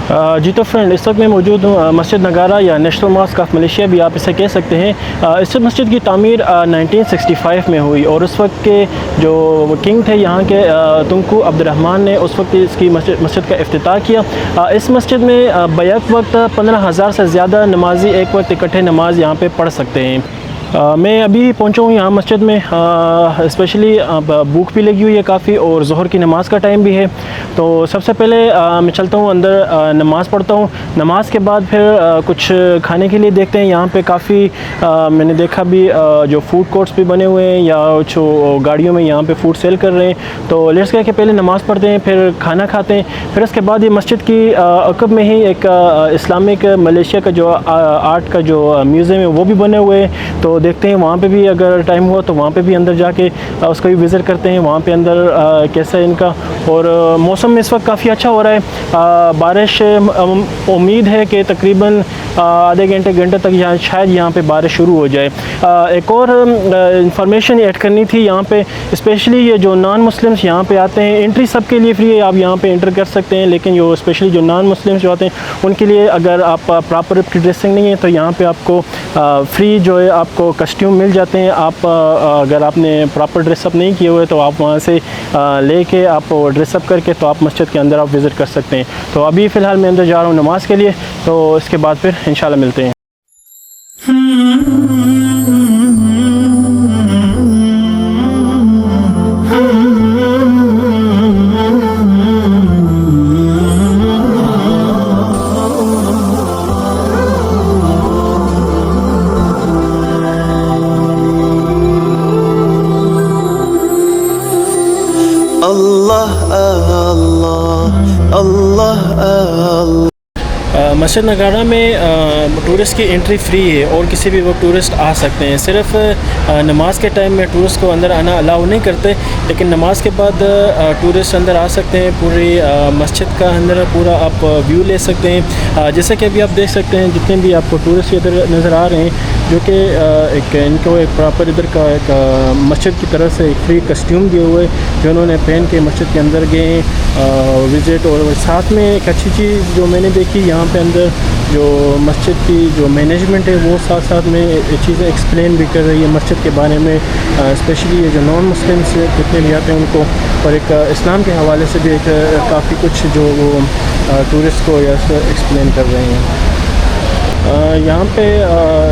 जी तो फ्रेंड, इस वक्त मैं मौजूद हूँ मस्जिद नगारा या नेशनल मॉस्क ऑफ मलेशिया भी आप इसे कह सकते हैं। इस मस्जिद की तामीर 1965 में हुई और उस वक्त के जो किंग थे यहाँ के तुंकु अब्दुर्रहमान ने उस वक्त इसकी मस्जिद का इफ्तिताह किया। इस मस्जिद में बैक वक्त 15,000 से ज़्यादा नमाजी एक वक्त इकट्ठे नमाज यहाँ पे पढ़ सकते हैं। मैं अभी पहुंचा हूँ यहाँ मस्जिद में। स्पेशली भूख भी लगी हुई है काफ़ी और ज़ोहर की नमाज़ का टाइम भी है। तो सबसे पहले मैं चलता हूँ अंदर, नमाज़ पढ़ता हूँ। नमाज के बाद फिर कुछ खाने के लिए देखते हैं। यहाँ पे काफ़ी मैंने देखा भी जो फूड कोर्ट्स भी बने हुए हैं या जो गाड़ियों में यहाँ पे फूड सेल कर रहे हैं। तो लेट्स कह के पहले नमाज़ पढ़ते हैं, फिर खाना खाते हैं। फिर उसके बाद ये मस्जिद की अक़ब में ही एक इस्लामिक मलेशिया का जो आर्ट का जो म्यूज़ियम है वो भी बने हुए हैं। तो देखते हैं वहाँ पे भी अगर टाइम हुआ तो वहाँ पे भी अंदर जाके उसका भी विज़िट करते हैं। वहाँ पे अंदर कैसा है इनका, और मौसम इस वक्त काफ़ी अच्छा हो रहा है। बारिश उम्मीद है कि तकरीबन आधे घंटे तक यहाँ शायद यहाँ पे बारिश शुरू हो जाए। एक और इंफॉर्मेशन ऐड करनी थी यहाँ पे, स्पेशली ये जो नॉन मुस्लिम्स यहाँ पे आते हैं, एंट्री सबके लिए फ्री है, आप यहाँ पे एंटर कर सकते हैं। लेकिन जो स्पेशली जो नॉन मुस्लिम्स जो आते हैं उनके लिए अगर आप प्रॉपर ड्रेसिंग नहीं है तो यहाँ पे आपको फ्री जो है आपको कस्ट्यूम मिल जाते हैं। आप अगर आपने प्रॉपर ड्रेसअप नहीं किए हुए तो आप वहाँ से लेके आप ड्रेसअप करके तो आप मस्जिद के अंदर आप विज़िट कर सकते हैं। तो अभी फ़िलहाल मैं अंदर जा रहा हूँ नमाज़ के लिए, तो इसके बाद फिर इंशाल्लाह मिलते हैं। मस्जिद नगारा में टूरिस्ट की एंट्री फ्री है और किसी भी वक्त टूरिस्ट आ सकते हैं। सिर्फ नमाज के टाइम में टूरिस्ट को अंदर आना अलाउ नहीं करते, लेकिन नमाज के बाद टूरिस्ट अंदर आ सकते हैं। पूरी मस्जिद का अंदर पूरा आप व्यू ले सकते हैं। जैसे कि अभी आप देख सकते हैं जितने भी आपको टूरिस्ट इधर नज़र आ रहे हैं, जो कि एक इनको एक प्रॉपर इधर का एक मस्जिद की तरफ से एक फ्री कस्ट्यूम दिए हुए जो उन्होंने पहन के मस्जिद के अंदर गए विज़िट। और साथ में एक अच्छी चीज़ जो मैंने देखी, यहाँ पे अंदर जो मस्जिद की जो मैनेजमेंट है वो साथ साथ में चीज़ें एक्सप्लेन भी कर रही है मस्जिद के बारे में। स्पेशली ये जो नॉन मुस्लिम्स जितने भी आते हैं उनको, और एक इस्लाम के हवाले से भी एक काफ़ी कुछ जो वो टूरिस्ट को या एक्सप्लेन कर रहे हैं। यहाँ पे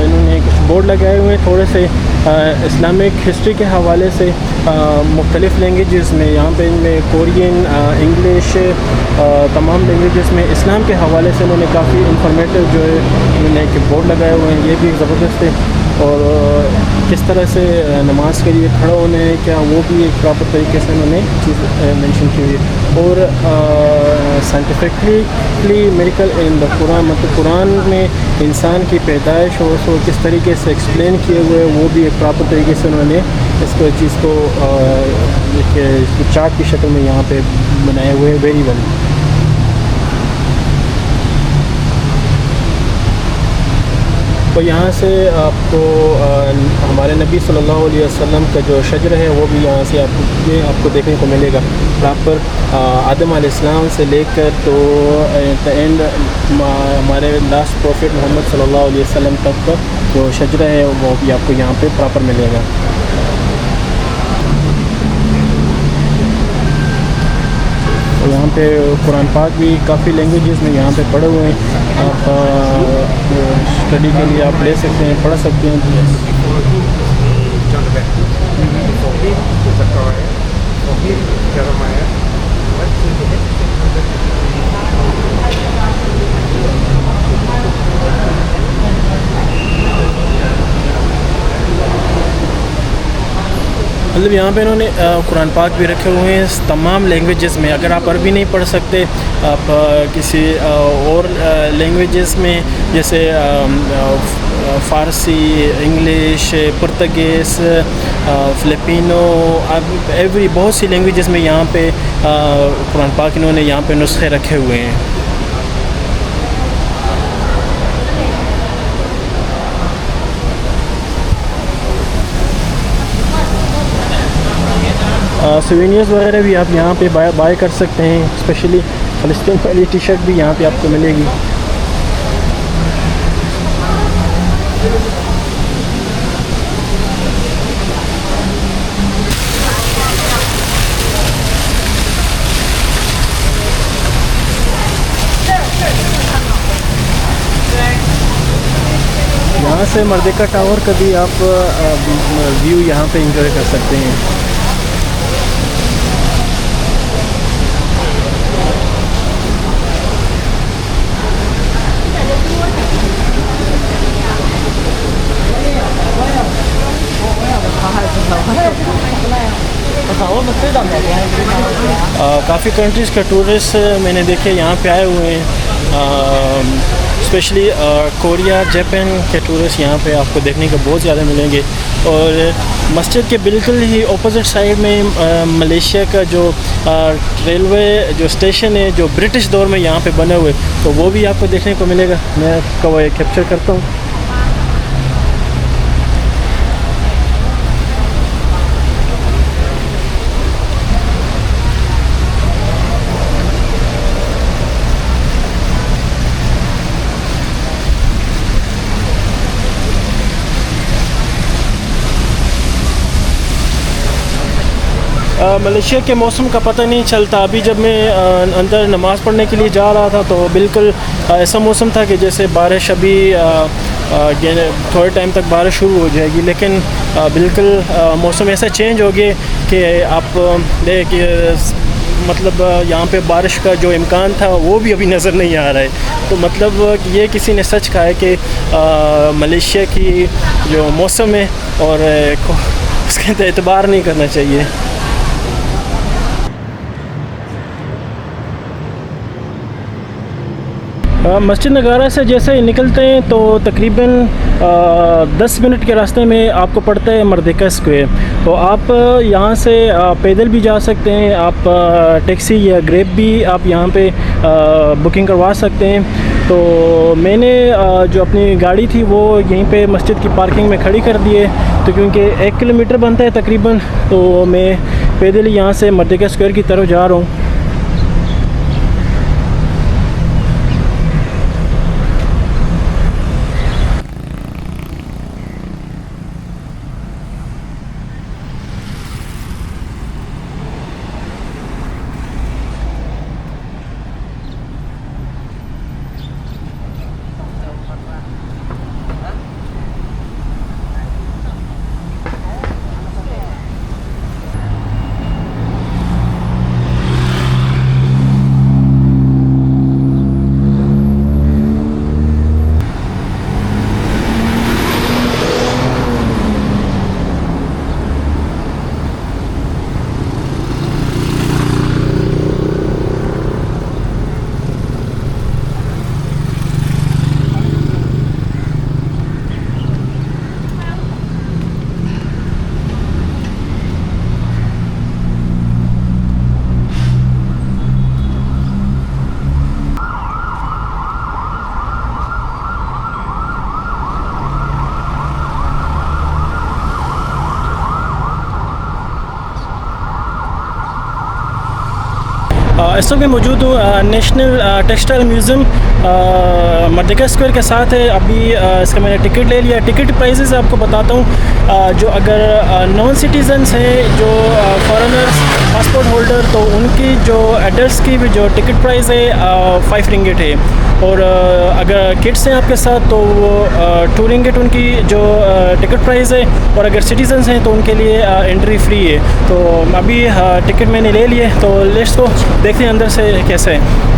इन्होंने कुछ बोर्ड लगाए हुए हैं थोड़े से इस्लामिक हिस्ट्री के हवाले से मुख्तलिफ़ लैंग्वेजेस में। यहाँ पे इनमें कोरियन, इंग्लिश, तमाम लैंग्वेजेस में इस्लाम के हवाले से उन्होंने काफ़ी इंफॉर्मेटिव जो है उन्होंने एक बोर्ड लगाए हुए हैं। ये भी ज़बरदस्त है। और किस तरह से नमाज के लिए खड़ा होना है क्या, वो भी एक प्रॉपर तरीके से उन्होंने चीज़ मेंशन की हुई है। और scientifically medical in the Quran, मतलब कुरान में इंसान की पैदाइश हो तो किस तरीके से एक्सप्लेन किए हुए हैं, वो भी एक प्रॉपर तरीके से उन्होंने इसको चीज़ को एक चार्ट की शक्ल में यहाँ पे बनाए हुए हैं। Very well. तो यहाँ से आपको हमारे नबी सल्लल्लाहु अलैहि वसल्लम का जो शजर है वो भी यहाँ से आपको देखने को मिलेगा। प्रॉपर आदम अलैहिस्सलाम से लेकर तो द एंड हमारे लास्ट प्रॉफिट मोहम्मद सल्लल्लाहु अलैहि वसल्लम तक का जो शजर है वो भी आपको यहाँ पे प्रॉपर मिलेगा। तो यहाँ पे कुरान पाक भी काफ़ी लैंग्वेजेस में यहाँ पे पढ़े हुए हैं। आप स्टडी के लिए आप ले सकते हैं, पढ़ सकते हैं। मतलब यहाँ पे इन्होंने कुरान पाक भी रखे हुए हैं तमाम लैंग्वेजेस में। अगर आप अरबी नहीं पढ़ सकते, आप किसी और लैंग्वेजेस में जैसे फ़ारसी, इंग्लिश, पुर्तगीज़, फ़िलिपिनो, एवरी बहुत सी लैंग्वेजेस में यहाँ पे कुरान पाक इन्होंने यहाँ पे नुस्खे रखे हुए हैं। सोवेनियर्स वगैरह भी आप यहाँ पे बाय कर सकते हैं। स्पेशली फ़लस्तीन वाली टी शर्ट भी यहाँ पे आपको मिलेगी। यहाँ से मर्देका टावर का भी आप व्यू यहाँ पे एंजॉय कर सकते हैं। काफ़ी कंट्रीज़ का टूरिस्ट मैंने देखे यहाँ पे आए हुए हैं। स्पेशली कोरिया, जापान के टूरिस्ट यहाँ पे आपको देखने को बहुत ज़्यादा मिलेंगे। और मस्जिद के बिल्कुल ही ऑपोजिट साइड में मलेशिया का जो रेलवे जो स्टेशन है, जो ब्रिटिश दौर में यहाँ पे बने हुए, तो वो भी आपको देखने को मिलेगा। मैं आपका वो कैप्चर करता हूँ। मलेशिया के मौसम का पता नहीं चलता। अभी जब मैं अंदर नमाज़ पढ़ने के लिए जा रहा था तो बिल्कुल ऐसा मौसम था कि जैसे बारिश अभी थोड़े टाइम तक बारिश शुरू हो जाएगी, लेकिन बिल्कुल मौसम ऐसा चेंज हो गया कि आप मतलब यहाँ पे बारिश का जो इम्कान था वो भी अभी नज़र नहीं आ रहा है। तो मतलब ये किसी ने सच कहा है कि मलेशिया की जो मौसम है और उसके एतबार नहीं करना चाहिए। मस्जिद नगारा से जैसे ही निकलते हैं तो तकरीबन 10 मिनट के रास्ते में आपको पड़ता है मर्देका स्क्वायर। तो आप यहाँ से पैदल भी जा सकते हैं, आप टैक्सी या ग्रैब भी आप यहाँ पे बुकिंग करवा सकते हैं। तो मैंने जो अपनी गाड़ी थी वो यहीं पे मस्जिद की पार्किंग में खड़ी कर दी है। तो क्योंकि 1 किलोमीटर बनता है तकरीबन, तो मैं पैदल यहाँ से मर्देका स्क्वायर की तरफ जा रहा हूँ। इस वक्त मैं मौजूद हूँ नेशनल टेक्सटाइल म्यूज़ियम मर्देका स्क्वायर के साथ है। अभी इसका मैंने टिकट ले लिया। टिकट प्राइसेस आपको बताता हूँ। जो अगर नॉन सिटीज़न्स हैं, जो फॉरेनर्स, पासपोर्ट होल्डर, तो उनकी जो एडल्ट्स की भी जो टिकट प्राइस है 5 रिंगिट है। और अगर किड्स हैं आपके साथ तो वो 2 रिंगिट उनकी जो टिकट प्राइस है। और अगर सिटीज़न्स हैं तो उनके लिए एंट्री फ्री है। तो अभी टिकट मैंने ले लिए, तो लेट्स को देखते हैं अंदर से कैसे है।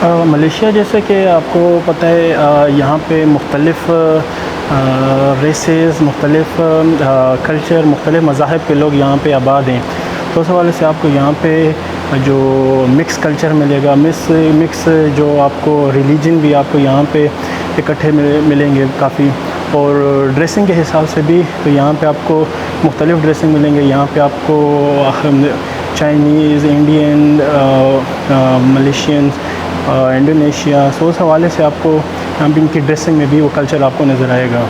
मलेशिया जैसे कि आपको पता है यहाँ पे मुख्तलिफ़ रेसेस, मुख्तलिफ़ कल्चर, मुख्तलिफ़ मज़ाहब के लोग यहाँ पे आबाद हैं। तो उस हवाले से आपको यहाँ पे जो मिक्स कल्चर मिलेगा, मिक्स जो आपको रिलीजन भी आपको यहाँ पे इकट्ठे मिलेंगे काफ़ी। और ड्रेसिंग के हिसाब से भी तो यहाँ पे आपको मुख्तलिफ़ ड्रेसिंग मिलेंगे। यहाँ पे आपको चाइनीज़, इंडियन, मलेशियन, इंडोनेशिया, सो उस हवाले से आपको यहाँ पे इनकी ड्रेसिंग में भी वो कल्चर आपको नज़र आएगा।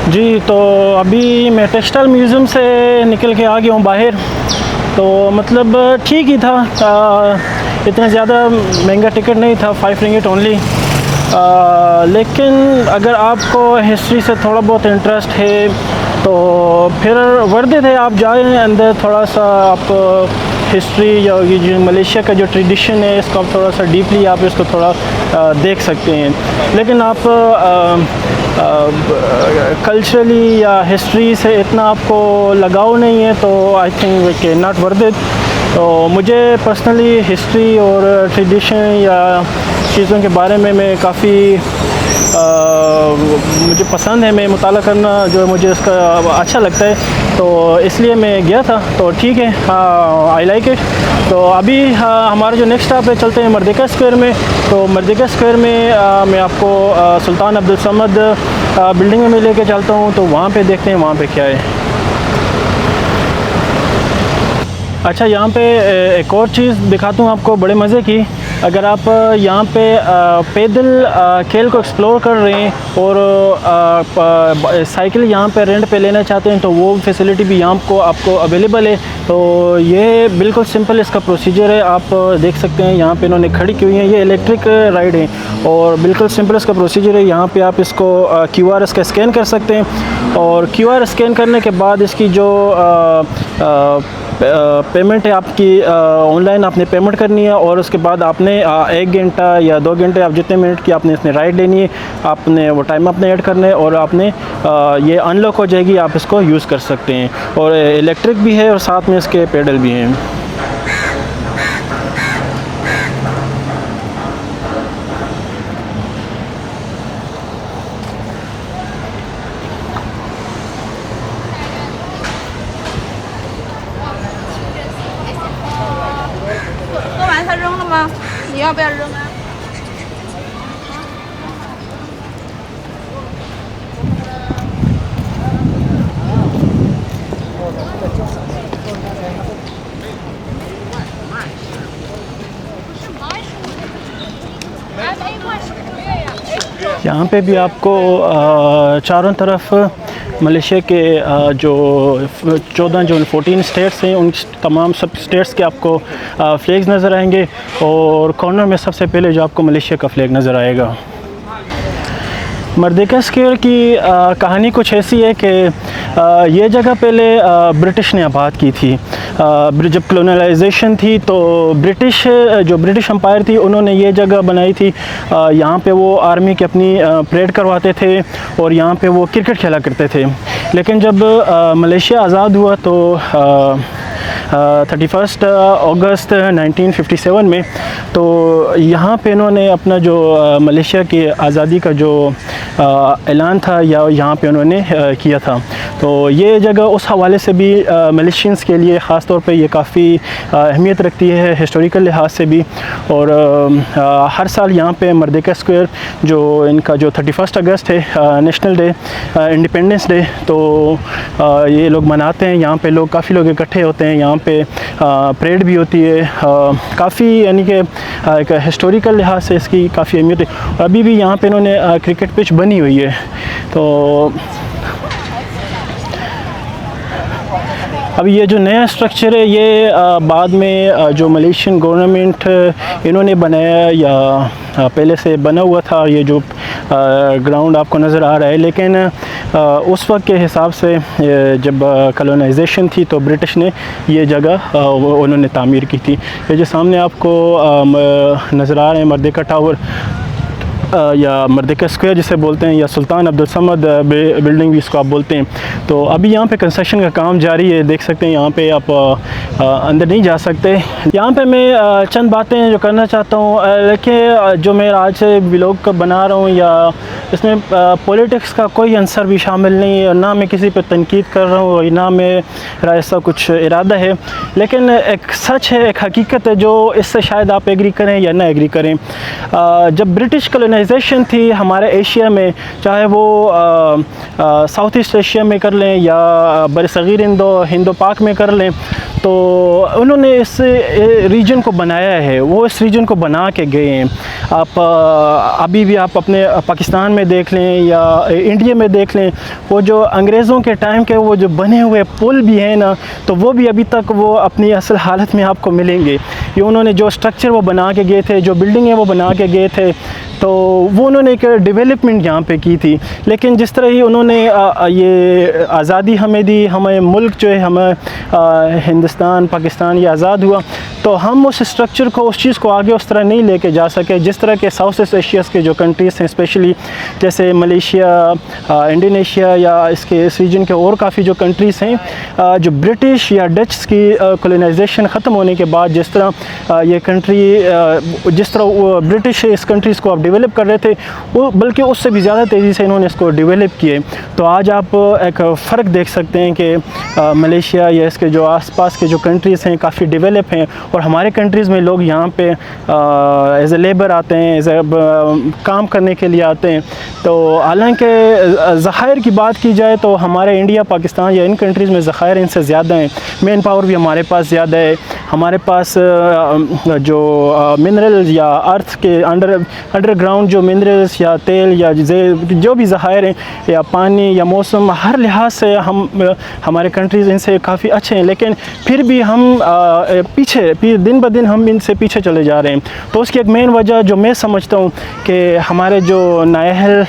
जी, तो अभी मैं टेक्सटाइल म्यूज़ियम से निकल के आ गया हूँ बाहर। तो मतलब ठीक ही था, इतना ज़्यादा महंगा टिकट नहीं था, 5 रिंगिट ओनली। लेकिन अगर आपको हिस्ट्री से थोड़ा बहुत इंटरेस्ट है तो फिर वर्थ इट है, आप जाएँ अंदर, थोड़ा सा आप हिस्ट्री या ये जो मलेशिया का जो ट्रेडिशन है इसको आप थोड़ा सा डीपली आप इसको थोड़ा देख सकते हैं। लेकिन आप कल्चरली या हिस्ट्री से इतना आपको लगाव नहीं है तो आई थिंक कि नॉट वर्थ इट। तो मुझे पर्सनली हिस्ट्री और ट्रेडिशन या चीज़ों के बारे में मैं काफ़ी मुझे पसंद है, मैं मुताला करना जो मुझे इसका अच्छा लगता है, तो इसलिए मैं गया था। तो ठीक है, आई लाइक इट। तो अभी हमारा जो नेक्स्ट स्टॉप है, चलते हैं मर्दिका स्क्वायर में। तो मर्दिका स्क्वायर में मैं आपको सुल्तान अब्दुल समद बिल्डिंग में लेके चलता हूँ, तो वहाँ पे देखते हैं वहाँ पे क्या है। अच्छा, यहाँ पे एक और चीज़ दिखाता हूँ आपको बड़े मज़े की। अगर आप यहाँ पे पैदल खेल को एक्सप्लोर कर रहे हैं और साइकिल यहाँ पे रेंट पे लेना चाहते हैं तो वो फैसिलिटी भी यहाँ को आपको अवेलेबल है। तो ये बिल्कुल सिंपल इसका प्रोसीजर है, आप देख सकते हैं यहाँ पे इन्होंने खड़ी की हुई है, ये इलेक्ट्रिक राइड है और बिल्कुल सिंपल इसका प्रोसीजर है। यहाँ पे आप इसको QR इसका स्कैन कर सकते हैं और QR स्कैन करने के बाद इसकी जो पेमेंट है आपकी ऑनलाइन आपने पेमेंट करनी है और उसके बाद आपने 1 घंटा या 2 घंटे आप जितने मिनट की आपने इसमें राइड लेनी है, आपने वो टाइम अपने ऐड करना है और आपने ये अनलॉक हो जाएगी, आप इसको यूज़ कर सकते हैं। और इलेक्ट्रिक भी है और साथ में इसके पेडल भी हैं। यहाँ पे भी आपको चारों तरफ मलेशिया के जो 14 स्टेट्स हैं उन तमाम सब स्टेट्स के आपको फ्लैग्स नज़र आएंगे और कॉर्नर में सबसे पहले जो आपको मलेशिया का फ्लैग नज़र आएगा। मर्दिका स्क्वायर की कहानी कुछ ऐसी है कि ये जगह पहले ब्रिटिश ने आबाद की थी। जब कॉलोनाइजेशन थी तो ब्रिटिश एम्पायर थी, उन्होंने ये जगह बनाई थी। यहाँ पे वो आर्मी की अपनी परेड करवाते थे और यहाँ पे वो क्रिकेट खेला करते थे। लेकिन जब मलेशिया आज़ाद हुआ तो 31 अगस्त 1957 में। तो यहाँ पे इन्होंने अपना जो मलेशिया की आज़ादी का जो ऐलान था या यहाँ पे उन्होंने किया था। तो ये जगह उस हवाले से भी मलेशियंस के लिए ख़ास तौर पे ये काफ़ी अहमियत रखती है हिस्टोरिकल लिहाज से भी। और हर साल यहाँ पे मर्देका स्क्वायर जो इनका जो 31 अगस्त है नेशनल डे इंडिपेंडेंस डे, तो ये लोग मनाते हैं। यहाँ पे लोग काफ़ी लोग इकट्ठे होते हैं, यहाँ पे परेड भी होती है। काफ़ी यानी कि एक हिस्टोरिकल लिहाज से इसकी काफ़ी अहमियत है। अभी भी यहाँ पे इन्होंने क्रिकेट पिच बनी हुई है। तो अब ये जो नया स्ट्रक्चर है ये बाद में जो मलेशियन गवर्नमेंट इन्होंने बनाया या पहले से बना हुआ था। ये जो ग्राउंड आपको नज़र आ रहा है, लेकिन उस वक्त के हिसाब से जब कॉलोनाइजेशन थी तो ब्रिटिश ने ये जगह उन्होंने तामीर की थी। ये जो सामने आपको नज़र आ रहे हैं मर्देका टावर या मर्देका स्क्वायर जिसे बोलते हैं, या सुल्तान अब्दुल समद बिल्डिंग भी इसको आप बोलते हैं। तो अभी यहाँ पे कंस्ट्रक्शन का काम जारी है, देख सकते हैं। यहाँ पे आप अंदर नहीं जा सकते। यहाँ पे मैं चंद बातें जो करना चाहता हूँ, लेकिन जो मैं आज से व्लॉग बना रहा हूँ या इसमें पॉलिटिक्स का कोई अंसर भी शामिल नहीं है, ना मैं किसी पे तनकीद कर रहा हूँ, ना मेरा ऐसा कुछ इरादा है। लेकिन एक सच है, एक हकीकत है जो इससे शायद आप एग्री करें या ना एग्री करें। जब ब्रिटिश कॉलोनाइजेशन थी हमारे एशिया में, चाहे वो साउथ ईस्ट एशिया में कर लें या बरसगीर हिंदो पाक में कर लें, तो उन्होंने इस रीजन को बनाया है, वो इस रीजन को बना के गए हैं। आप अभी भी आप अपने पाकिस्तान में देख लें या इंडिया में देख लें, वो जो अंग्रेज़ों के टाइम के वो जो बने हुए पुल भी हैं ना, तो वो भी अभी तक वो अपनी असल हालत में आपको मिलेंगे। ये उन्होंने जो स्ट्रक्चर वो बना के गए थे, जो बिल्डिंग है वो बना के गए थे, तो वो उन्होंने एक डेवलपमेंट यहाँ पे की थी। लेकिन जिस तरह ही उन्होंने ये आज़ादी हमें दी, हमें मुल्क जो है हमें हिंदुस्तान पाकिस्तान ये आज़ाद हुआ, तो हम उस स्ट्रक्चर को, उस चीज़ को आगे उस तरह नहीं लेके जा सके जिस तरह के साउथ ईस्ट एशिया के जो कंट्रीज़ हैं, स्पेशली जैसे मलेशिया, इंडोनेशिया या इसके इस रीजन के और काफ़ी जो कंट्रीज़ हैं, जो ब्रिटिश या डच की कॉलोनाइजेशन ख़त्म होने के बाद जिस तरह ये कंट्री, जिस तरह ब्रिटिश इस कंट्रीज़ को अब डेवलप कर रहे थे, वो बल्कि उससे भी ज़्यादा तेज़ी से इन्होंने इसको डेवलप किए। तो आज आप एक फ़र्क देख सकते हैं कि मलेशिया या इसके जो आसपास के जो कंट्रीज़ हैं काफ़ी डेवलप हैं, और हमारे कंट्रीज़ में लोग यहाँ पे एज ए लेबर आते हैं, एज ए काम करने के लिए आते हैं। तो हालांकि ज़खायर की बात की जाए तो हमारे इंडिया पाकिस्तान या इन कंट्रीज़ में ज़खायर इनसे ज़्यादा हैं, मैन पावर भी हमारे पास ज़्यादा है। हमारे पास जो मिनरल्स या अर्थ के अंडरग्राउंड जो मिनरल्स या तेल या जो भी ज़खायर हैं या पानी या मौसम, हर लिहाज से हमारे कंट्रीज़ इनसे काफ़ी अच्छे हैं। लेकिन फिर भी हम पीछे दिन ब दिन हम इनसे पीछे चले जा रहे हैं। तो उसकी एक मेन वजह जो मैं समझता हूँ कि हमारे जो नाअहल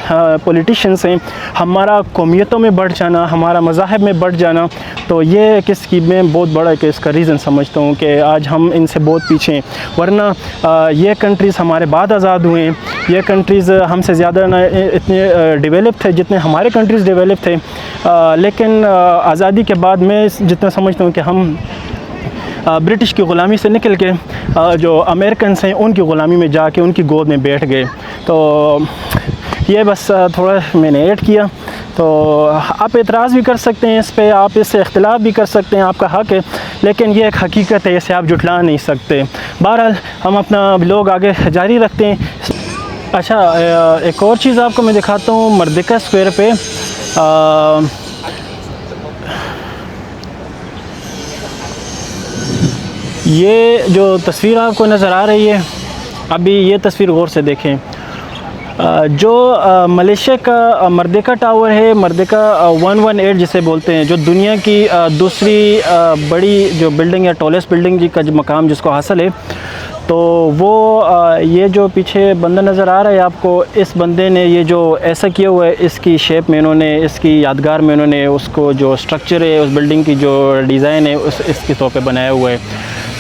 पॉलिटिशियंस हैं, हमारा कौमियतों में बढ़ जाना, हमारा मज़ाहब में बढ़ जाना, तो ये किसकी मैं बहुत बड़ा कि इसका रीज़न समझता हूँ कि आज हम इनसे बहुत पीछे हैं। वरना ये कंट्रीज़ हमारे बाद आज़ाद हुए हैं, ये कंट्रीज़ हमसे ज़्यादा ना इतने डेवलप थे जितने हमारे कंट्रीज़ डेवलप थे। लेकिन आज़ादी के बाद मैं जितना समझता हूँ कि हम ब्रिटिश की ग़ुलामी से निकल के जो अमेरिकन्स हैं उनकी ग़ुलामी में जाके उनकी गोद में बैठ गए। तो ये बस थोड़ा मैंने ऐड किया। तो आप एतराज़ भी कर सकते हैं इस पे, आप इससे इख्तिलाफ़ भी कर सकते हैं, आपका हक़ है, लेकिन ये एक हकीकत है, इसे आप जुटला नहीं सकते। बहरहाल हम अपना व्लॉग आगे जारी रखते हैं। अच्छा, एक और चीज़ आपको मैं दिखाता हूँ मर्देका स्क्वायर पे। ये जो तस्वीर आपको नज़र आ रही है, अभी ये तस्वीर गौर से देखें। जो मलेशिया का मर्देका टावर है, मर्देका 118 जिसे बोलते हैं, जो दुनिया की दूसरी बड़ी जो बिल्डिंग है, टॉलेस्ट बिल्डिंग का जो मकाम जिसको हासिल है, तो वो ये जो पीछे बंदा नज़र आ रहा है आपको, इस बंदे ने ये जो ऐसा किया हुआ है, इसकी शेप में इन्होंने, इसकी यादगार में इन्होंने उसको जो स्ट्रक्चर है, उस बिल्डिंग की जो डिज़ाइन है, इसके तौर पे बनाया हुआ है।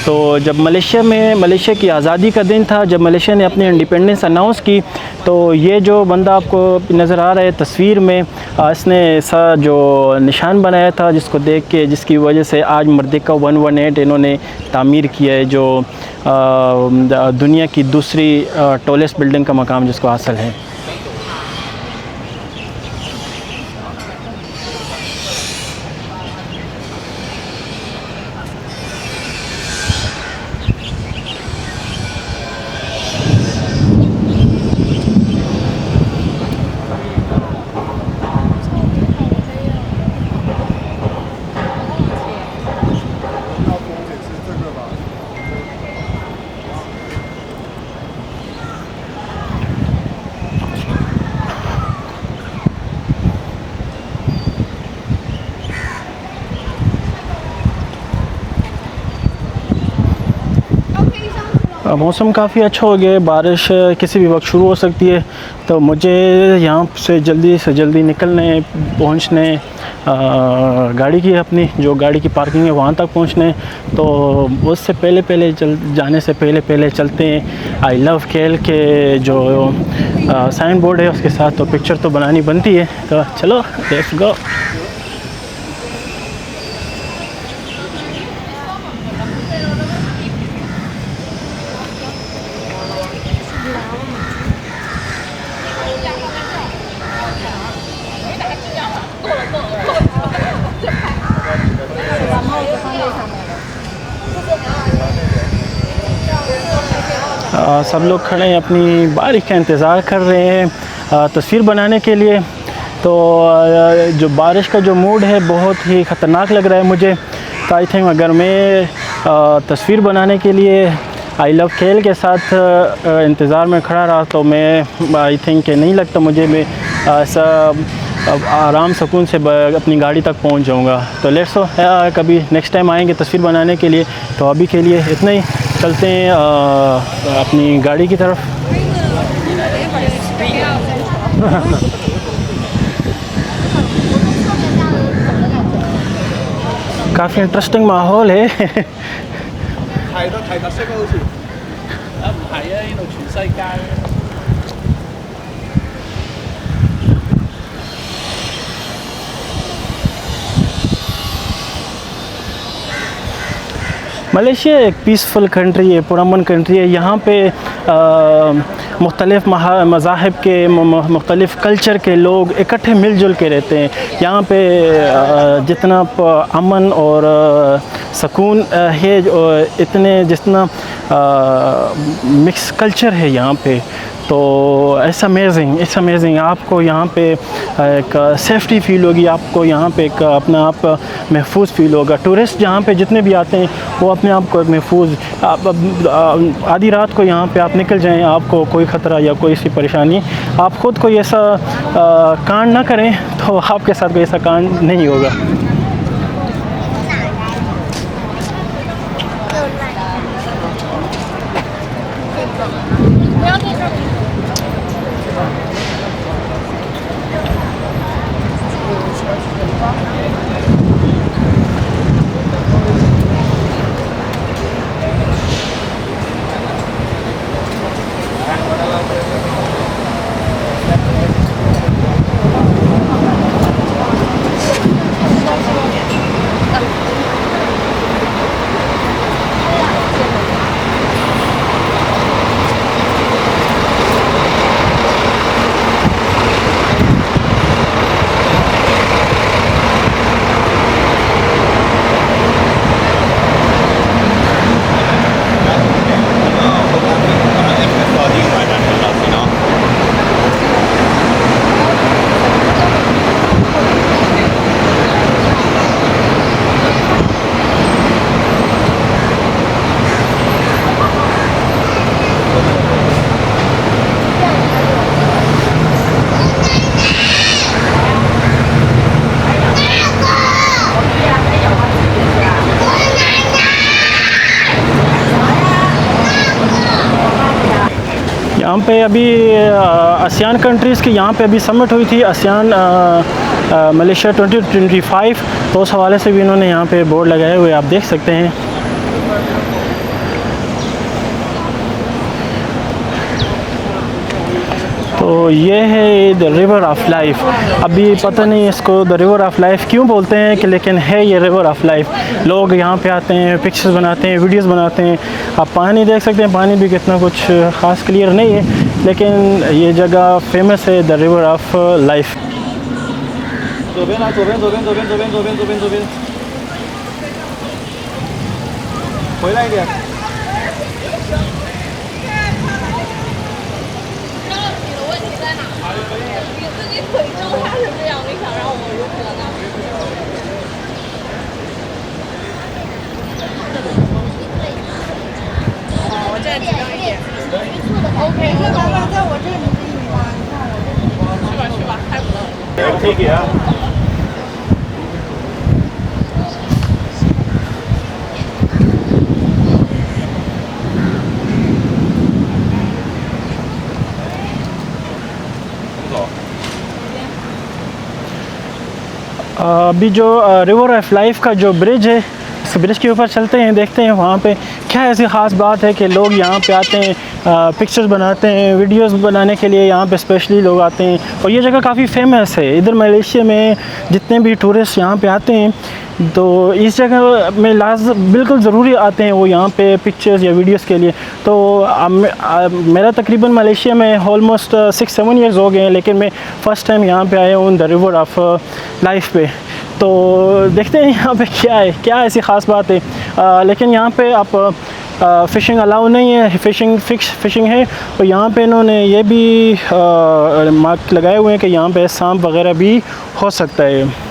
तो जब मलेशिया की आज़ादी का दिन था, जब मलेशिया ने अपनी इंडिपेंडेंस अनाउंस की, तो ये जो बंदा आपको नज़र आ रहा है तस्वीर में, इसने ऐसा जो निशान बनाया था जिसको देख के, जिसकी वजह से आज मर्दिका 118 इन्होंने तामीर किया है, जो दुनिया की दूसरी टॉलेस्ट बिल्डिंग का मकाम जिसको हासिल है। मौसम काफ़ी अच्छा हो गया है, बारिश किसी भी वक्त शुरू हो सकती है, तो मुझे यहाँ से जल्दी निकलने, पहुँचने, गाड़ी की अपनी जो गाड़ी की पार्किंग है वहाँ तक पहुँचने, तो उससे पहले जाने से पहले चलते हैं आई लव केएल के जो साइन बोर्ड है उसके साथ, तो पिक्चर तो बनानी बनती है, तो चलो लेट्स गो। सब लोग खड़े हैं, अपनी बारी का इंतज़ार कर रहे हैं तस्वीर बनाने के लिए। तो जो बारिश का जो मूड है बहुत ही ख़तरनाक लग रहा है मुझे, तो आई थिंक अगर मैं तस्वीर बनाने के लिए आई लव केएल के साथ इंतज़ार में खड़ा रहा तो मैं आई थिंक नहीं लगता मुझे मैं ऐसा आराम सुकून से अपनी गाड़ी तक पहुंच जाऊंगा। तो लेट्स सो कभी नेक्स्ट टाइम आएंगे तस्वीर बनाने के लिए, तो अभी के लिए इतना ही, चलते हैं अपनी गाड़ी की तरफ। काफ़ी इंटरेस्टिंग माहौल है। मलेशिया एक पीसफुल कंट्री है, पुरअमन कंट्री है। यहाँ पे मुख्तलिफ़ मज़ाहिब के, मुख्तलिफ़ कल्चर के लोग इकट्ठे मिलजुल के रहते हैं। यहाँ पे जितना अमन और सुकून है, जितना मिक्स कल्चर है यहाँ पे, तो इट्स अमेजिंग। आपको यहाँ पे एक सेफ्टी फ़ील होगी, आपको यहाँ पे एक अपना आप महफूज फ़ील होगा। टूरिस्ट यहाँ पे जितने भी आते हैं वो अपने आप को एक महफूज, आधी रात को यहाँ पे आप निकल जाएं, आपको कोई ख़तरा या कोई सी परेशानी, आप ख़ुद कोई ऐसा कांड ना करें तो आपके साथ कोई ऐसा कांड नहीं होगा। यहाँ पे अभी आसियान कंट्रीज़ की यहाँ पे अभी समिट हुई थी, आसियान मलेशिया 2025, तो उस हवाले से भी इन्होंने यहाँ पे बोर्ड लगाए हुए आप देख सकते हैं। तो ये है द रिवर ऑफ लाइफ। अभी पता नहीं इसको द रिवर ऑफ लाइफ क्यों बोलते हैं कि, लेकिन है ये रिवर ऑफ लाइफ। लोग यहाँ पे आते हैं, पिक्चर्स बनाते हैं, वीडियोस बनाते हैं। आप पानी देख सकते हैं, पानी भी कितना कुछ ख़ास क्लियर नहीं है, लेकिन ये जगह फेमस है द रिवर ऑफ लाइफ। OK，这麻烦在我这里可以吗？你看我这里。去吧去吧，拍不到。ठीक है। अभी जो रिवर ऑफ लाइफ का जो ब्रिज है, इस ब्रिज के ऊपर चलते हैं, देखते हैं वहाँ पे क्या ऐसी ख़ास बात है कि लोग यहाँ पे आते हैं, पिक्चर्स बनाते हैं, वीडियोस बनाने के लिए यहाँ पे स्पेशली लोग आते हैं। और ये जगह काफ़ी फेमस है इधर मलेशिया में। जितने भी टूरिस्ट यहाँ पे आते हैं तो इस जगह में बिल्कुल ज़रूरी आते हैं वो यहाँ पे पिक्चर्स या वीडियोस के लिए। तो मेरा तकरीबन मलेशिया में ऑलमोस्ट 6-7 ईयर्स हो गए हैं, लेकिन मैं फ़र्स्ट टाइम यहाँ पे आया हूँ द रिवर ऑफ लाइफ पे। तो देखते हैं यहाँ पे क्या ऐसी ख़ास बात है। लेकिन यहाँ पे आप फ़िशिंग अलाउ नहीं है, फ़िशिंग है। और यहाँ पे इन्होंने ये भी मार्क लगाए हुए हैं कि यहाँ पे सांप वगैरह भी हो सकता है।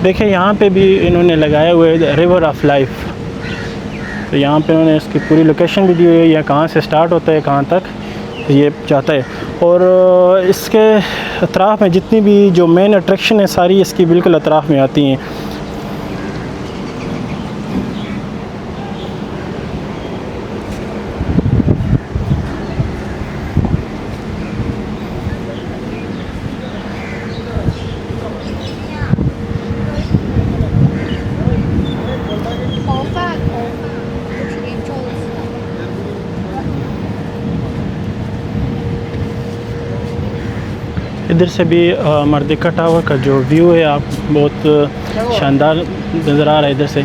देखिए यहाँ पे भी इन्होंने लगाया हुआ है रिवर ऑफ लाइफ। तो यहाँ पे उन्होंने इसकी पूरी लोकेशन भी दी हुई है, या कहाँ से स्टार्ट होता है कहाँ तक ये जाता है। और इसके अतराफ़ में जितनी भी जो मेन अट्रैक्शन है सारी इसकी बिल्कुल अतराफ़ में आती हैं। इधर से भी मर्दिका टावर का जो व्यू है आप बहुत शानदार नज़र आ रहा है इधर से।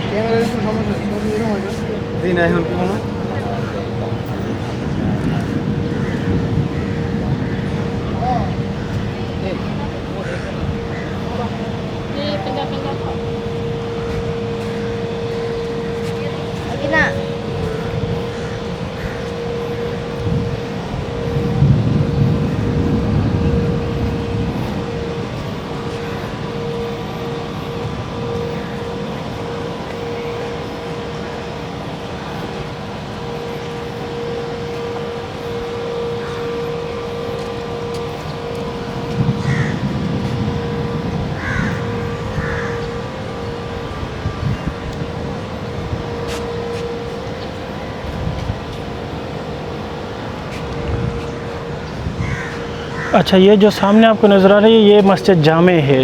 अच्छा, ये जो सामने आपको नज़र आ रही है ये मस्जिद जामे है,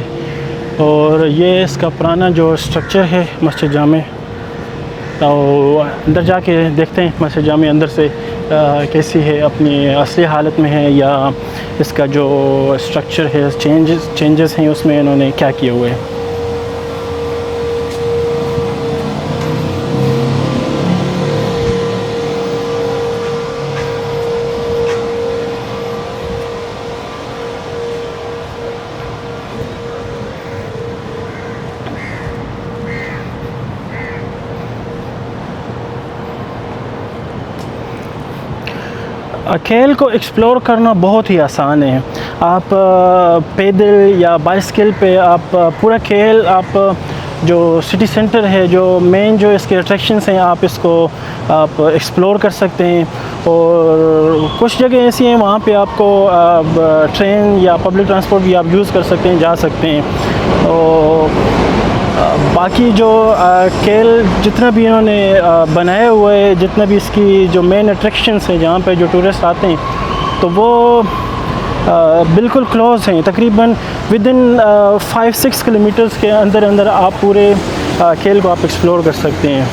और ये इसका पुराना जो स्ट्रक्चर है मस्जिद जामे। तो अंदर जाके देखते हैं मस्जिद जामे अंदर से कैसी है, अपनी असली हालत में है या इसका जो स्ट्रक्चर है चेंजेस हैं उसमें इन्होंने क्या किए हुए हैं। खेल को एक्सप्लोर करना बहुत ही आसान है। आप पैदल या बाइसिकल पे आप पूरा खेल, आप जो सिटी सेंटर है, जो मेन जो इसके अट्रैक्शंस हैं, आप इसको आप एक्सप्लोर कर सकते हैं। और कुछ जगह ऐसी हैं वहाँ पे आपको ट्रेन या पब्लिक ट्रांसपोर्ट भी आप यूज़ कर सकते हैं, जा सकते हैं। और बाकी जो केल जितना भी इन्होंने बनाए हुए, जितना भी इसकी जो मेन अट्रैक्शंस हैं जहाँ पे जो टूरिस्ट आते हैं, तो वो बिल्कुल क्लोज़ हैं। तकरीबन विद इन 5-6 किलोमीटर्स के अंदर अंदर आप पूरे केल को आप एक्सप्लोर कर सकते हैं।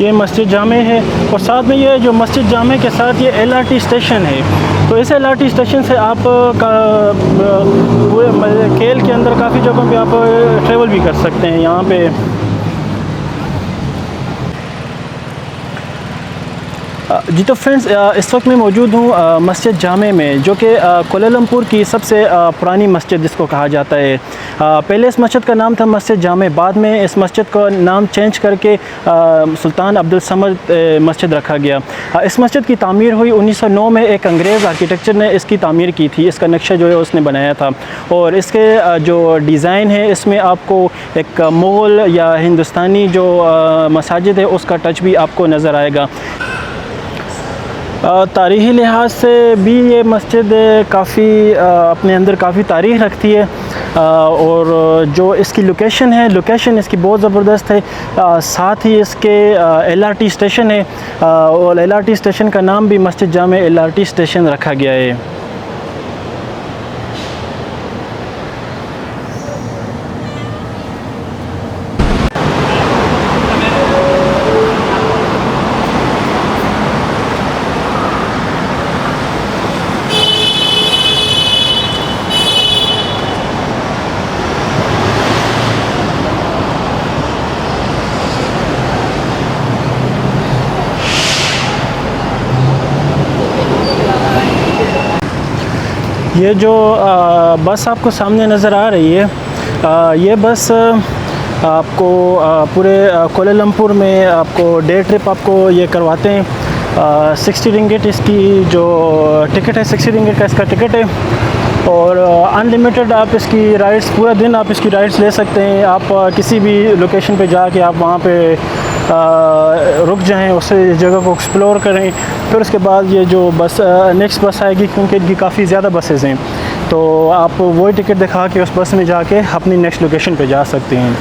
ये मस्जिद जामे है और साथ में ये जो मस्जिद जामे के साथ ये LRT स्टेशन है। तो इस LRT स्टेशन से आप केल के अंदर काफ़ी जगहों पे आप ट्रेवल भी कर सकते हैं। यहाँ पे जी तो फ्रेंड्स, इस वक्त मैं मौजूद हूँ मस्जिद जामे में, जो कि कोलालमपुर की सबसे पुरानी मस्जिद जिसको कहा जाता है। पहले इस मस्जिद का नाम था मस्जिद जामे, बाद में इस मस्जिद का नाम चेंज करके सुल्तान अब्दुल समद मस्जिद रखा गया। इस मस्जिद की तामीर हुई 1909 में। एक अंग्रेज़ आर्किटेक्चर ने इसकी तामीर की थी। इसका नक्शा जो है उसने बनाया था और इसके जो डिज़ाइन है इसमें आपको एक मुग़ल या हिंदुस्तानी जो मसाजिद है उसका टच भी आपको नज़र आएगा। तारीख़ी लिहाज से भी ये मस्जिद काफ़ी अपने अंदर काफ़ी तारीख़ रखती है और जो इसकी लोकेशन है, लोकेशन इसकी बहुत ज़बरदस्त है। साथ ही इसके LRT स्टेशन है और LRT स्टेशन का नाम भी मस्जिद जामे LRT स्टेशन रखा गया है। ये जो बस आपको सामने नज़र आ रही है, ये बस आपको पूरे कोलालमपुर में आपको डे ट्रिप आपको ये करवाते हैं। 60 रिंगिट इसकी जो टिकट है, 60 रिंगिट का इसका टिकट है और अनलिमिटेड आप इसकी राइड्स, पूरा दिन आप इसकी राइड्स ले सकते हैं। आप किसी भी लोकेशन पे जाके आप वहाँ पे रुक जाएं, उस जगह को एक्सप्लोर करें। फिर उसके बाद ये जो बस नेक्स्ट बस आएगी, क्योंकि इनकी काफ़ी ज़्यादा बसेज़ हैं, तो आप वही टिकट दिखा के उस बस में जाके अपनी नेक्स्ट लोकेशन पे जा सकते हैं।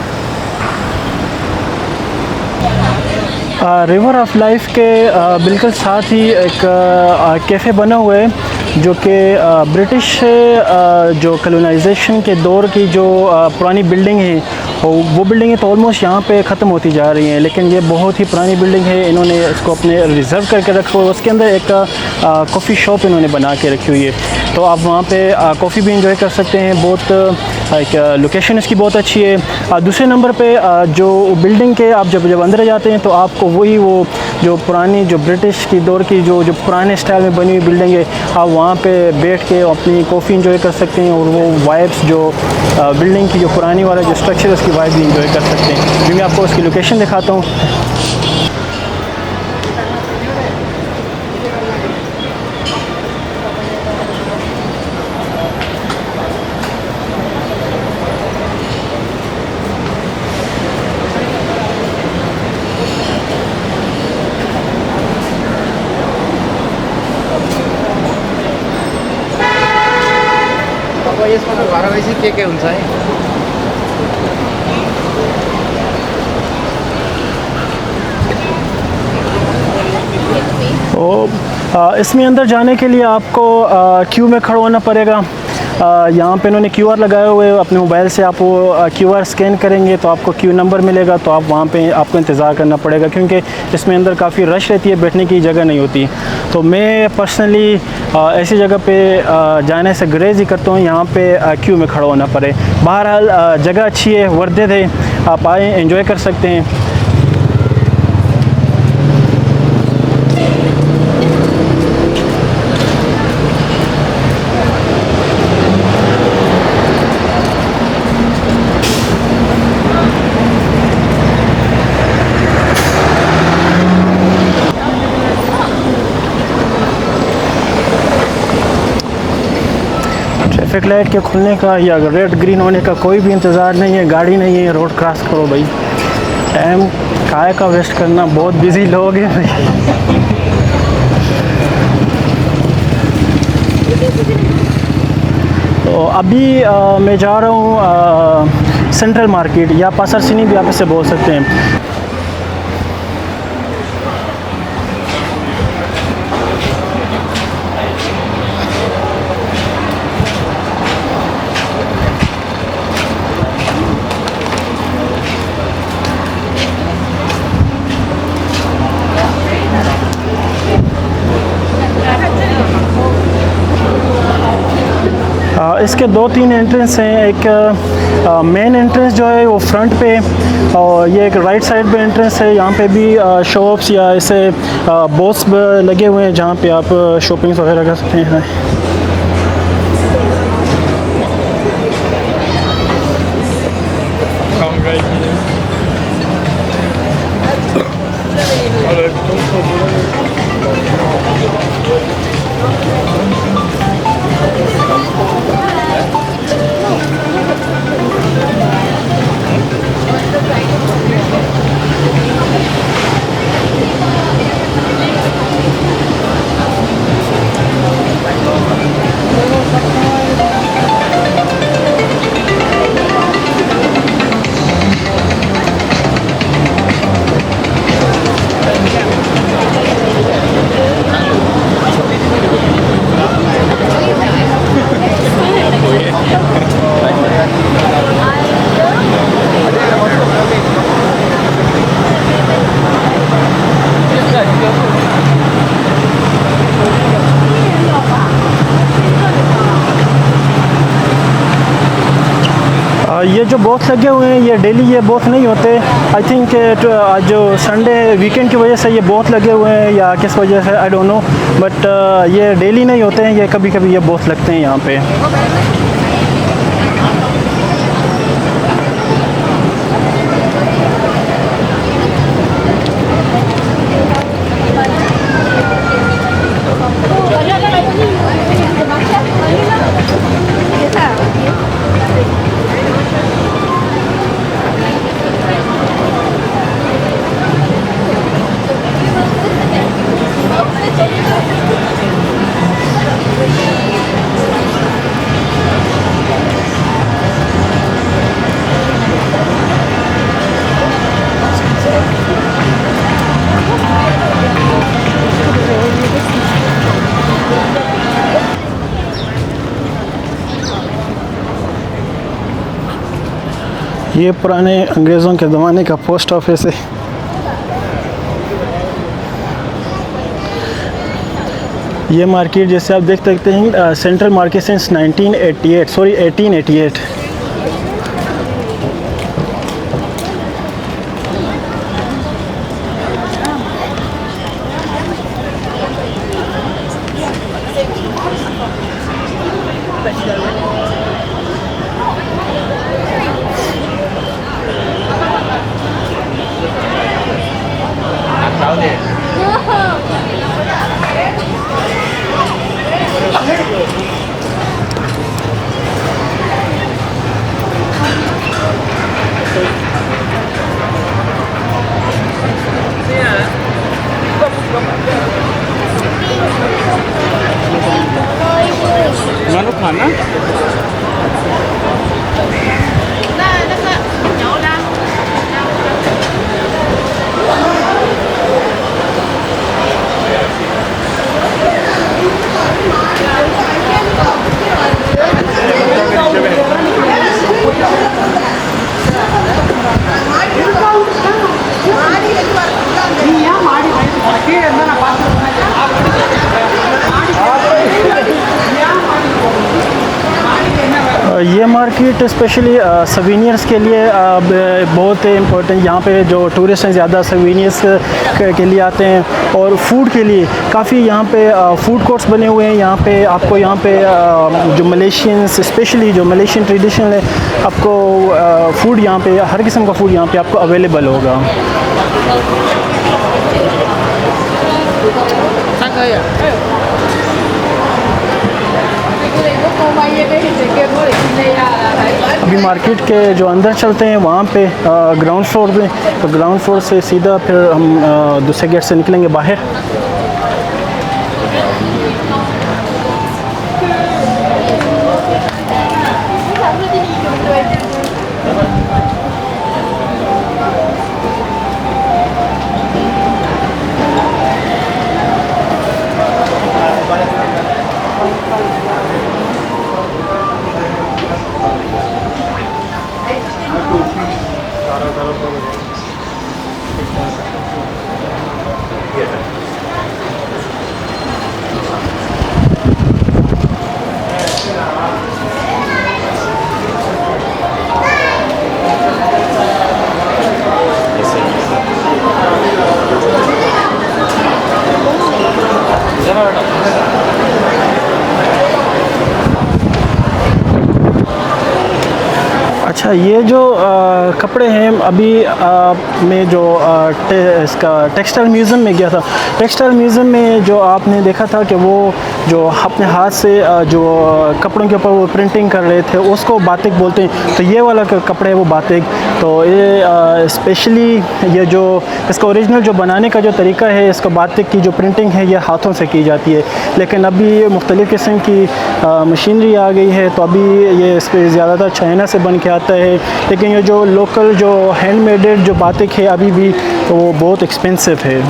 रिवर ऑफ लाइफ के बिल्कुल साथ ही एक कैफ़े बना हुआ है, जो कि ब्रिटिश जो कॉलोनाइजेशन के दौर की जो पुरानी बिल्डिंग है, वो बिल्डिंगें तो ऑलमोस्ट यहाँ पे ख़त्म होती जा रही हैं, लेकिन ये बहुत ही पुरानी बिल्डिंग है। इन्होंने इसको अपने रिज़र्व करके रखा हुआ है। उसके अंदर एक कॉफ़ी शॉप इन्होंने बना के रखी हुई है, तो आप वहाँ पे कॉफ़ी भी इंजॉय कर सकते हैं। बहुत लोकेशन इसकी बहुत अच्छी है। दूसरे नंबर पे जो बिल्डिंग के आप जब अंदर जाते हैं तो आपको वही वो जो पुरानी जो ब्रिटिश की दौर की जो पुराने स्टाइल में बनी हुई बिल्डिंग है, आप वहाँ पे बैठ के अपनी कॉफ़ी इंजॉय कर सकते हैं और वो वाइब्स जो बिल्डिंग की जो पुरानी वाला जो स्ट्रक्चर है उसकी वाइब भी इंजॉय कर सकते हैं। जो मैं आपको उसकी लोकेशन दिखाता हूँ। यसमा त घर गएपछि के हुन्छ है? इसमें अंदर जाने के लिए आपको क्यू में खड़ा होना पड़ेगा। यहाँ पे इन्होंने QR लगाए हुए हैं। अपने मोबाइल से आप वो QR स्कैन करेंगे तो आपको क्यू नंबर मिलेगा, तो आप वहाँ पे आपको इंतज़ार करना पड़ेगा, क्योंकि इसमें अंदर काफ़ी रश रहती है, बैठने की जगह नहीं होती। तो मैं पर्सनली ऐसी जगह पे जाने से गुरेज ही करता हूँ, यहाँ पे क्यू में खड़ा होना पड़े। बहरहाल जगह अच्छी है, वर्थ इट है, आप आएँ, एंजॉय कर सकते हैं। ट्रैफिक लाइट के खुलने का या रेड ग्रीन होने का कोई भी इंतज़ार नहीं है, गाड़ी नहीं है, रोड क्रॉस करो भाई। टाइम काय का वेस्ट करना, बहुत बिजी लोग हैं भाई। तो अभी मैं जा रहा हूँ सेंट्रल मार्केट या पासर सिनी भी आप इसे बोल सकते हैं। इसके 2-3 एंट्रेंस हैं। एक मेन एंट्रेंस जो है वो फ्रंट पे, और ये एक राइट साइड पे एंट्रेंस है। यहाँ पे भी शॉप्स या ऐसे बॉक्स लगे हुए हैं जहाँ पे आप शॉपिंग वगैरह कर सकते हैं। ये जो बॉक्स लगे हुए हैं ये डेली ये बॉक्स नहीं होते। आई थिंक आज जो संडे वीकेंड की वजह से ये बॉक्स लगे हुए हैं या किस वजह से आई डोंट नो, बट ये डेली नहीं होते हैं, ये कभी कभी ये बॉक्स लगते हैं यहाँ पे। ये पुराने अंग्रेज़ों के ज़माने का पोस्ट ऑफिस है। ये मार्केट जैसे आप देख सकते हैं central market since 1888। Manok mana? ये मार्केट स्पेशली सवीनियर्स के लिए बहुत इम्पोर्टेंट। यहाँ पे जो टूरिस्ट हैं ज़्यादा सवीनियर्स के लिए आते हैं, और फूड के लिए काफ़ी यहाँ पे फूड कोर्ट्स बने हुए हैं। यहाँ पे आपको यहाँ पे जो मलेशियंस स्पेशली जो मलेशियन ट्रेडिशनल है, आपको फूड यहाँ पे हर किस्म का फूड यहाँ पे आपको अवेलेबल होगा। अभी मार्केट के जो अंदर चलते हैं वहाँ पे ग्राउंड फ्लोर पे, तो ग्राउंड फ्लोर से सीधा फिर हम दूसरे गेट से निकलेंगे बाहर। अच्छा, ये जो कपड़े हैं अभी मैं जो इसका टेक्सटाइल म्यूज़ियम में गया था। टेक्सटाइल म्यूज़ियम में जो आपने देखा था कि वो जो अपने हाथ से जो कपड़ों के ऊपर वो प्रिंटिंग कर रहे थे उसको बातिक बोलते हैं। तो ये वाला कपड़े वो बातिक, तो ये स्पेशली ये जो इसका ओरिजिनल जो बनाने का जो तरीका है, इसका बातिक की जो प्रिंटिंग है ये हाथों से की जाती है। लेकिन अभी मुख्तलिफ़ किस्म की मशीनरी आ गई है, तो अभी ये इस पर ज़्यादातर चाइना से बन के आता है। लेकिन ये जो लोकल जो हैंडमेडेड जो बातिक है अभी भी तो वो बहुत एक्सपेंसिव है।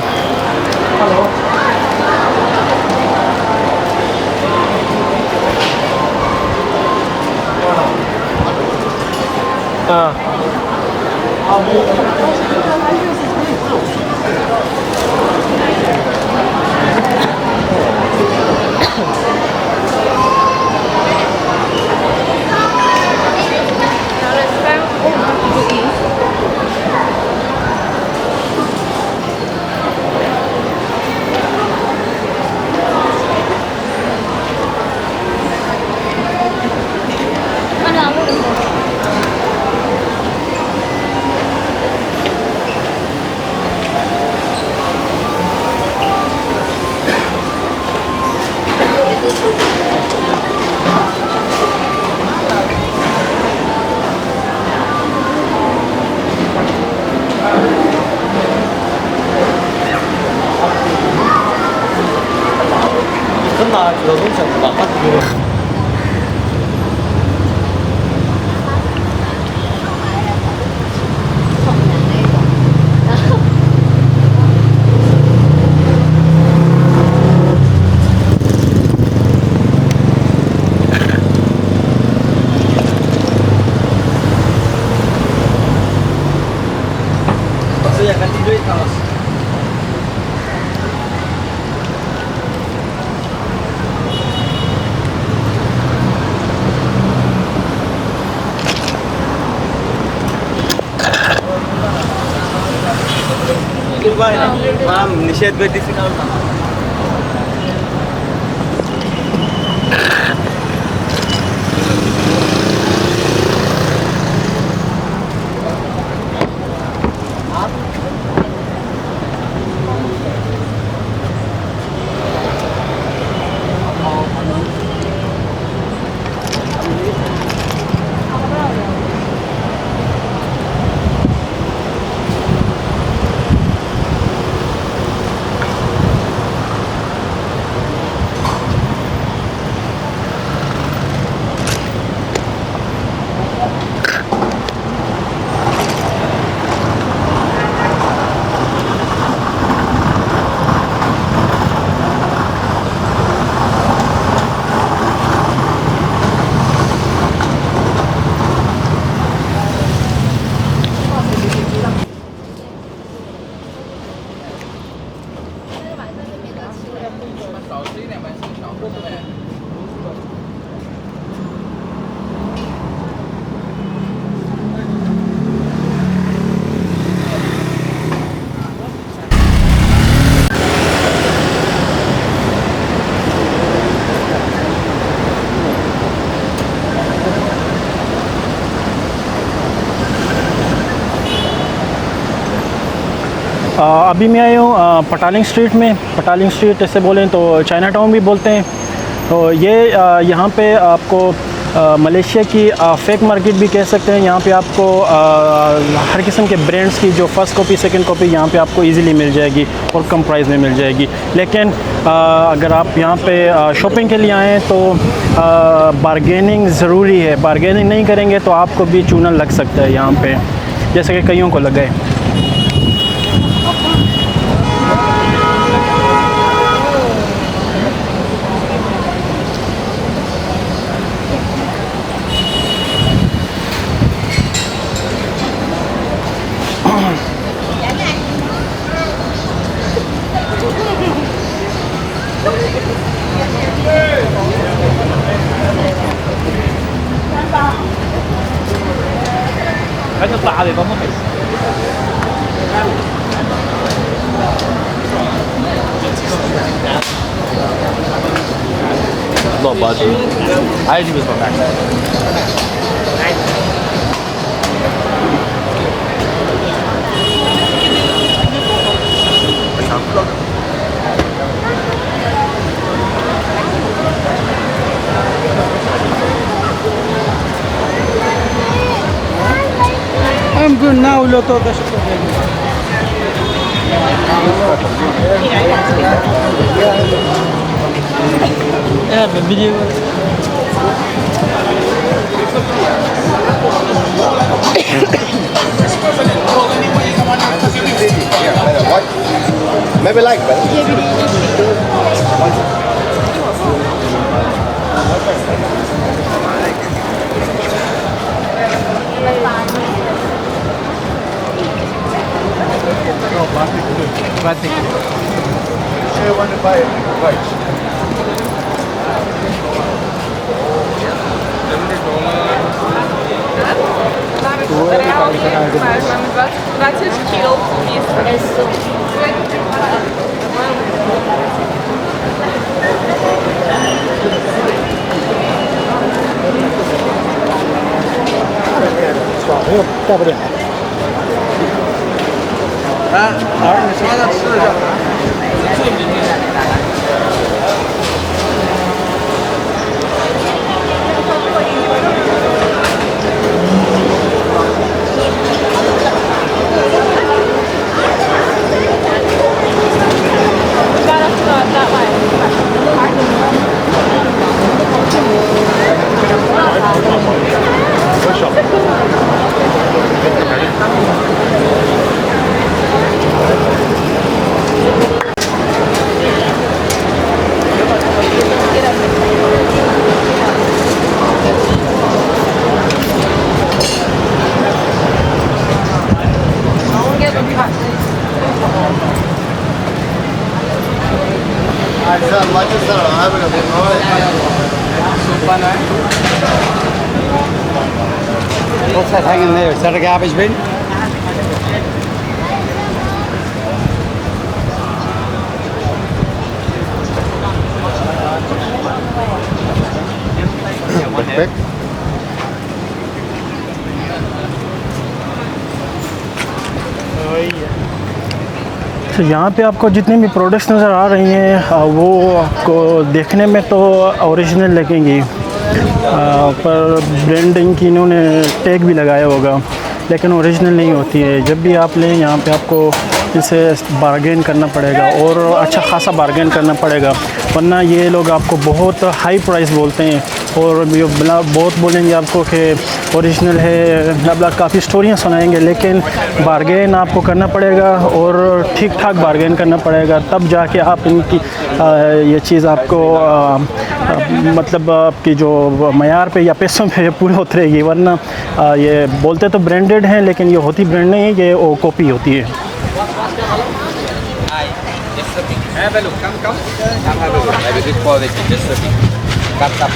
Ma'am, निषेध बेटी सिखाओ ना। अभी मैं आया हूँ पटालिंग स्ट्रीट में। पटालिंग स्ट्रीट ऐसे बोलें तो चाइना टाउन भी बोलते हैं। तो ये यहाँ पे आपको मलेशिया की फ़ेक मार्केट भी कह सकते हैं। यहाँ पे आपको हर किस्म के ब्रांड्स की जो फ़र्स्ट कॉपी सेकंड कॉपी यहाँ पे आपको इजीली मिल जाएगी और कम प्राइस में मिल जाएगी। लेकिन अगर आप यहाँ पे शॉपिंग के लिए आएँ तो बारगेनिंग ज़रूरी है। बारगेनिंग नहीं करेंगे तो आपको भी चूना लग सकता है यहाँ पे, जैसे कि कईयों को लगा है। 的都冇係。Not bad. I actually was not bad. I'm good now, Loto. That's yeah, the video. Maybe like that. Mamy 20 kilo mięsa. What's that hanging there? Is that a garbage bin? Perfect. तो यहाँ पे आपको जितने भी products नज़र आ रही हैं वो आपको देखने में तो ओरिजिनल लगेंगी, पर ब्रांडिंग की इन्होंने टैग भी लगाया होगा, लेकिन ओरिजिनल नहीं होती है। जब भी आप लें यहाँ पे आपको इनसे बार्गेन करना पड़ेगा और अच्छा खासा बार्गेन करना पड़ेगा, वरना ये लोग आपको बहुत हाई प्राइस बोलते हैं और ये बहुत बोलेंगे आपको कि ओरिजिनल है, मतलब काफ़ी स्टोरियाँ सुनाएंगे, लेकिन बार्गेन आपको करना पड़ेगा और ठीक ठाक बार्गेन करना पड़ेगा, तब जाके आप इनकी ये चीज़ आपको मतलब आपकी जो मयार पे या पैसों पे पूरी उतरेगी, वरना ये बोलते तो ब्रांडेड हैं लेकिन ये होती ब्रांड नहीं है, ये वो कॉपी होती है। Have a look. Come. Have a look. Have a good quality. Just a bit. Come.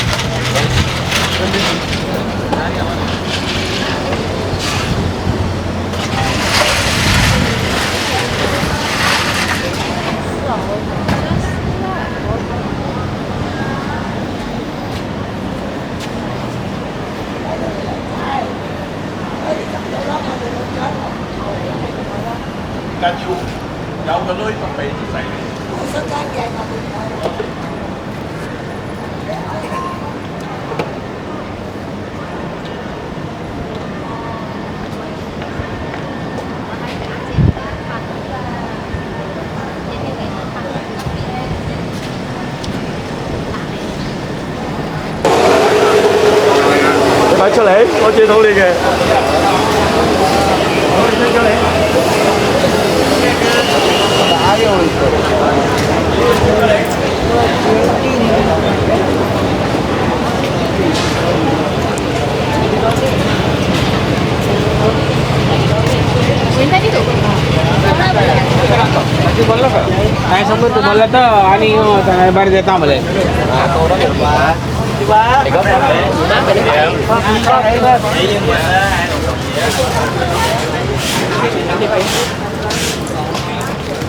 Phải cho lễ, có chơi thấu liền kìa. बोलला का नाही समोर तू बोलला तर आणि बाहेर देता आम्हाला Đi ba. Đi có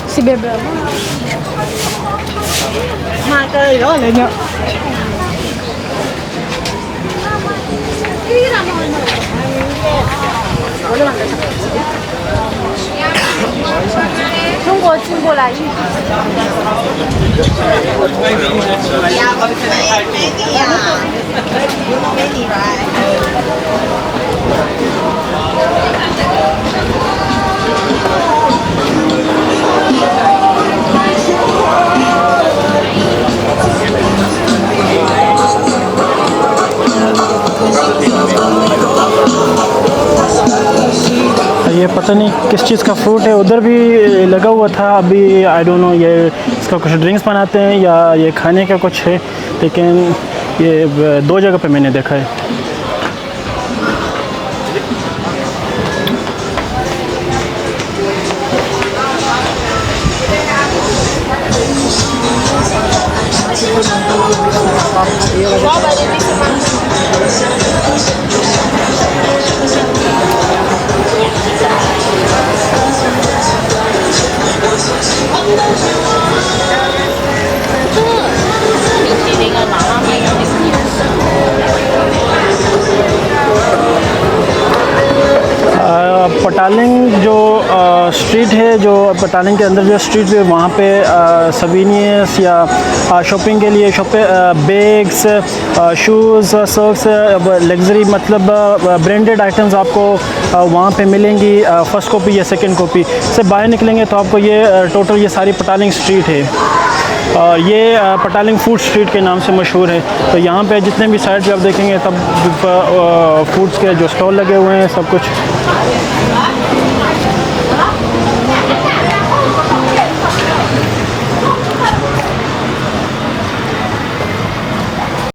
Si bebe apa? Makan itu ada nya.中国进过来一批。ये पता नहीं किस चीज़ का फ्रूट है, उधर भी लगा हुआ था। अभी आई डोंट नो ये इसका कुछ ड्रिंक्स बनाते हैं या ये खाने का कुछ है, लेकिन ये 2 जगह पे मैंने देखा है। पटालिंग जो स्ट्रीट है, जो पटालिंग के अंदर जो स्ट्रीट है, वहाँ पे सवीनियर्स या शॉपिंग के लिए बैग्स, शूज़, सॉक्स, लग्जरी मतलब ब्रांडेड आइटम्स आपको वहाँ पे मिलेंगी। फ़र्स्ट कॉपी या सेकंड कॉपी से बाहर निकलेंगे तो आपको ये टोटल ये सारी पटालिंग स्ट्रीट है। ये पटालिंग फूड स्ट्रीट के नाम से मशहूर है। तो यहाँ पे जितने भी साइड पे आप देखेंगे तब फूड्स के जो स्टॉल लगे हुए हैं सब कुछ।